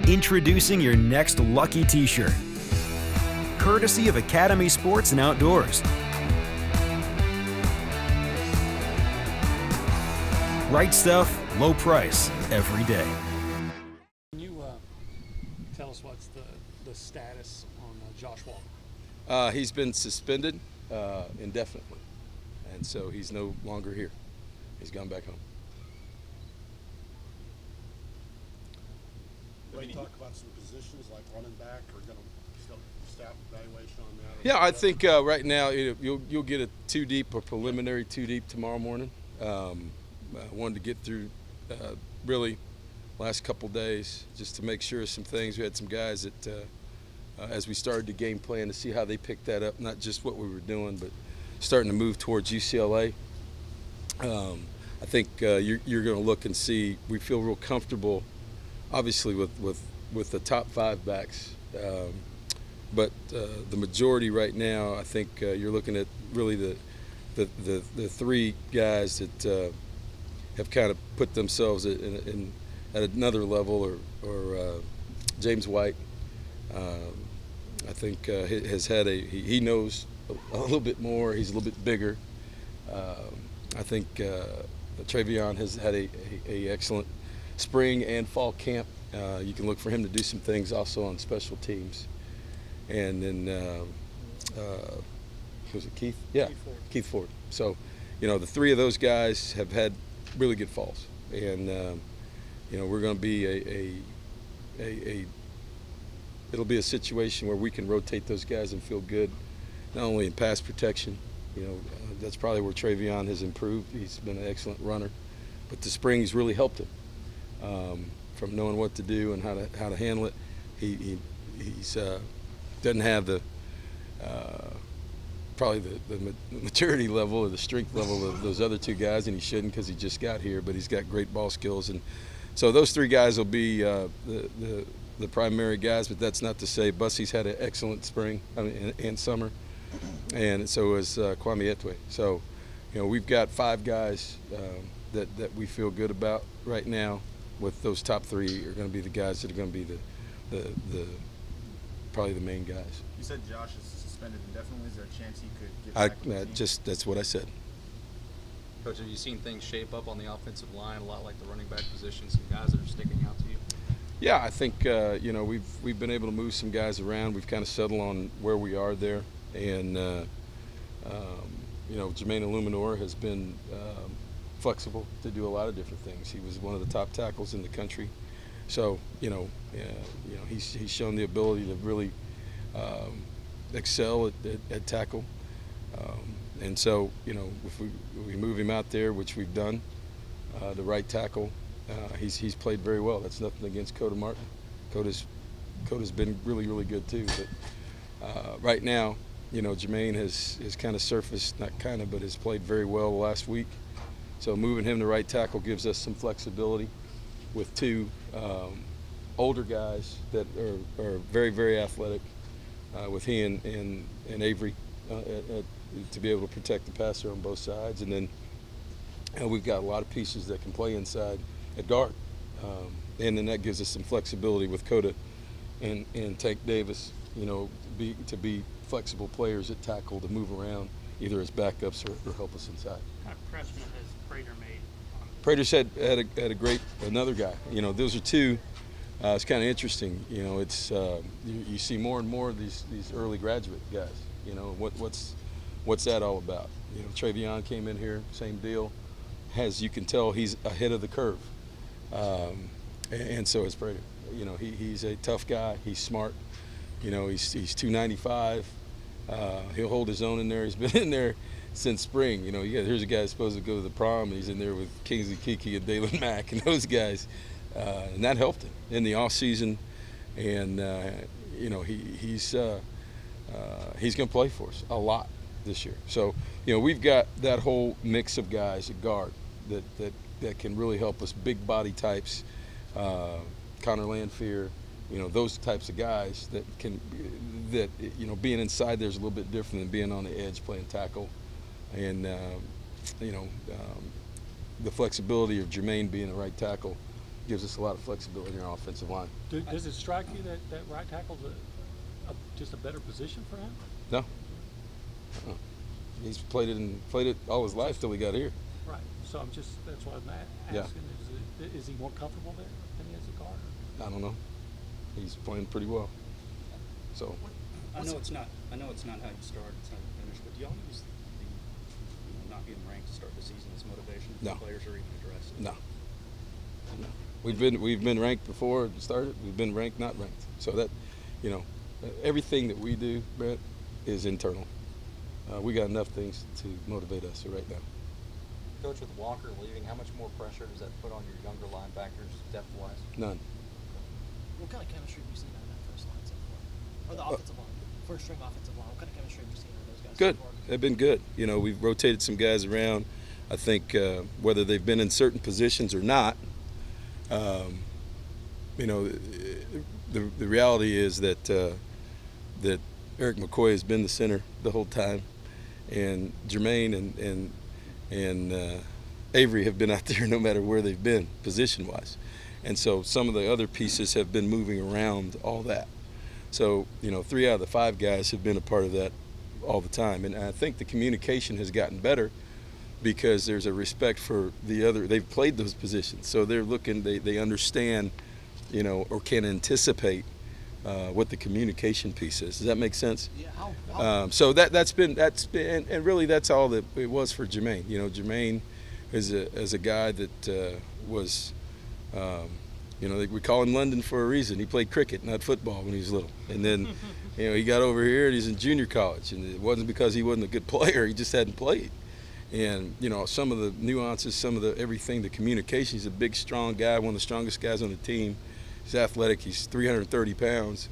Introducing your next lucky t-shirt. Courtesy of Academy Sports and Outdoors. Right stuff, low price, every day. Can you tell us what's the status on Josh Walker? He's been suspended indefinitely, and so he's no longer here. He's gone back home. Can you talk about some positions like running back, or going to still staff evaluation on that? Yeah, I think right now you'll get a two-deep, a preliminary two-deep tomorrow morning. I wanted to get through really last couple days just to make sure of some things. We had some guys that as we started the game plan to see how they picked that up, not just what we were doing, but starting to move towards UCLA. I think you're going to look and see. We feel real comfortable, obviously, with the top 5 backs, but the majority right now, I think you're looking at really the 3 guys that have kind of put themselves at another level, or James White. I think has had he knows a little bit more. He's a little bit bigger. I think Travion has had a excellent spring and fall camp. You can look for him to do some things also on special teams. And then was it Keith? Yeah, Keith Ford. So, the 3 of those guys have had really good falls, and we're going to be it'll be a situation where we can rotate those guys and feel good, not only in pass protection. That's probably where Travion has improved. He's been an excellent runner, but the spring's really helped him from knowing what to do and how to handle it. He's doesn't have the probably the maturity level or the strength level of those other 2 guys, and he shouldn't because he just got here. But he's got great ball skills, and so those 3 guys will be the primary guys. But that's not to say Bussey's had an excellent spring and summer, and so is Kwame Etwe. So, we've got 5 guys that we feel good about right now. With those top 3 are going to be the guys that are going to be the probably the main guys. You said Josh is suspended indefinitely. Is there a chance he could get back on the team? That's what I said. Coach, have you seen things shape up on the offensive line a lot like the running back position? Some guys that are sticking out to you? Yeah, I think we've been able to move some guys around. We've kind of settled on where we are there, and Jermaine Illuminor has been flexible to do a lot of different things. He was one of the top tackles in the country, so he's shown the ability to really excel at tackle, and so if we move him out there, which we've done, the right tackle, he's played very well. That's nothing against Coda Martin. Coda's been really, really good too, but right now, Jermaine has kind of surfaced, not kind of, but has played very well last week. So moving him to right tackle gives us some flexibility with 2 older guys that are very, very athletic, with he and Avery to be able to protect the passer on both sides. And then we've got a lot of pieces that can play inside at guard. And then that gives us some flexibility with Coda and Tank Davis, to be flexible players at tackle to move around either as backups or help us inside. What kind of pressure has Prater made? Prater's had a great another guy. Those are 2. It's kind of interesting. It's you see more and more of these early graduate guys. What's that all about? Travion came in here, same deal. You can tell he's ahead of the curve, and so is Prater. He's a tough guy. He's smart. He's 295. He'll hold his own in there. He's been in there since spring. Here's a guy who's supposed to go to the prom, and he's in there with Kingsley Kiki and Dalen Mack and those guys, and that helped him in the off season. And he's going to play for us a lot this year. So we've got that whole mix of guys at guard that can really help us. Big body types, Connor Landfear. Those types of guys that being inside there is a little bit different than being on the edge playing tackle. And, the flexibility of Jermaine being a right tackle gives us a lot of flexibility in our offensive line. Does it strike you that right tackle's just a better position for him? No. Uh-uh. He's played it all his life till he got here. Right. So that's why I'm Yeah. asking. Is he more comfortable there than he is at guard? I don't know. He's playing pretty well. So. I know it's not how you start, it's how you finish, but do y'all use the not being ranked to start the season as motivation for No. players or even address it? No. We've been ranked before it started. We've been ranked, not ranked. So that, everything that we do, Brett, is internal. We got enough things to motivate us right now. Coach, with Walker leaving, how much more pressure does that put on your younger linebackers depth-wise? None. What kind of chemistry have you seen out of that first line so far? Or the offensive line? First string offensive line. What kind of chemistry have you seen out of those guys Good. so far? They've been good. We've rotated some guys around. I think whether they've been in certain positions or not, the reality is that that Eric McCoy has been the center the whole time, and Jermaine and Avery have been out there no matter where they've been position-wise, and so some of the other pieces have been moving around all that. So 3 out of the 5 guys have been a part of that all the time, and I think the communication has gotten better because there's a respect for the other. They've played those positions, so they're looking. They understand, or can anticipate what the communication piece is. Does that make sense? Yeah. How So that's been, and really that's all that it was for Jermaine. Jermaine is a guy that was, we call him London for a reason. He played cricket, not football, when he was little, and then he got over here and he's in junior college, and it wasn't because he wasn't a good player. He just hadn't played. And some of the nuances, some of the everything, the communication. He's a big, strong guy, one of the strongest guys on the team. He's athletic. He's 330 pounds.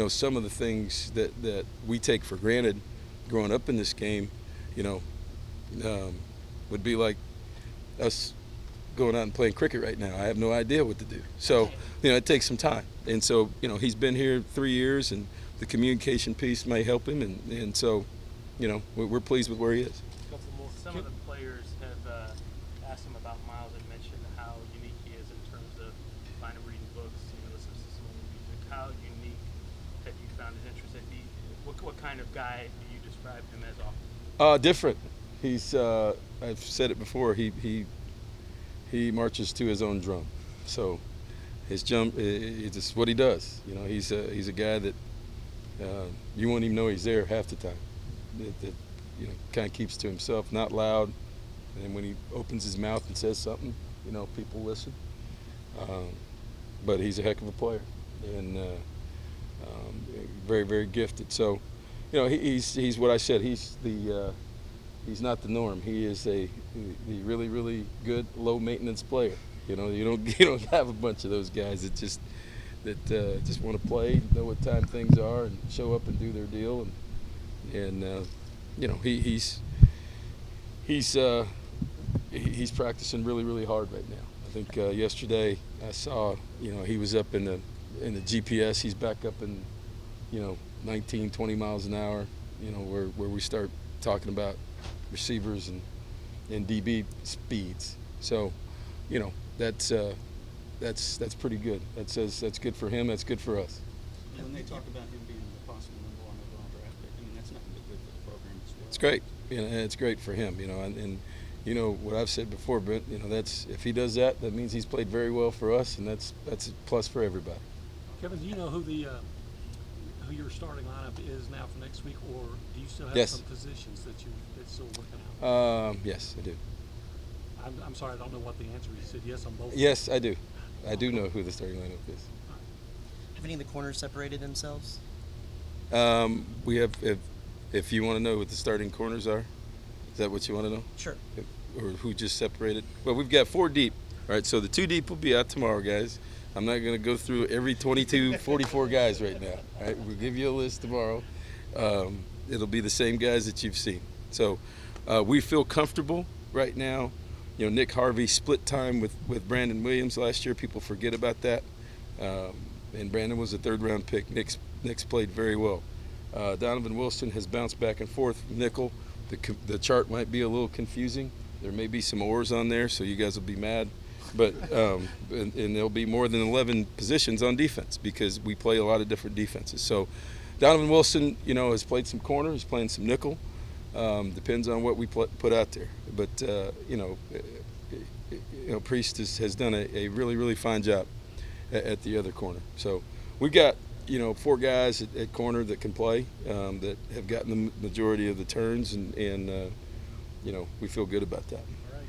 Some of the things that we take for granted growing up in this game, would be like us going out and playing cricket right now. I have no idea what to do. So, it takes some time. And so, he's been here 3 years, and the communication piece may help him. And so, we're pleased with where he is. Some of the players have asked him about Miles and mentioned how unique he is in terms of finding reading books, listening to some music. How unique have you found his interest? What kind of guy do you describe him as often? Different. He's. I've said it before. He marches to his own drum. So his jump. It's just what he does. He's a guy that you won't even know he's there half the time. That kind of keeps to himself, not loud. And then when he opens his mouth and says something, people listen. But he's a heck of a player, and very, very gifted. So, he's what I said. He's not the norm. He is the really, really good, low maintenance player. You don't have a bunch of those guys that just want to play, know what time things are, and show up and do their deal. And he's practicing really, really hard right now. I think yesterday I saw, he was up in the GPS. He's back up in, 19, 20 miles an hour. Where we start talking about receivers and DB speeds. So, that's pretty good. That's good for him. That's good for us. And when they talk about him being the possible number 1 overall draft pick, that's nothing but good for the program as well. It's great. It's great for him. And what I've said before, Brent. That's if he does that, that means he's played very well for us, and that's a plus for everybody. Kevin, do you know who who your starting lineup is now for next week, or do you still have Yes. some positions that you're still working out? Yes, I do. I'm sorry, I don't know what the answer is. You said yes on both. Yes, I do. I do know who the starting lineup is. have any of the corners separated themselves? We have, if you want to know what the starting corners are, is that what you want to know? Sure. Or who just separated? Well, we've got 4 deep. All right, so the 2 deep will be out tomorrow, guys. I'm not going to go through every 22, 44 guys right now. All right, we'll give you a list tomorrow. It'll be the same guys that you've seen. So we feel comfortable right now. Nick Harvey split time with Brandon Williams last year. People forget about that. And Brandon was a 3rd-round pick. Nick's played very well. Donovan Wilson has bounced back and forth. Nickel, the chart might be a little confusing. There may be some oars on there, so you guys will be mad but and there'll be more than 11 positions on defense because we play a lot of different defenses. So Donovan Wilson, has played some corner. He's playing some nickel. Depends on what we put out there. But Priest has done a really, really fine job at the other corner. So we've got 4 guys at corner that can play, that have gotten the majority of the turns, and we feel good about that.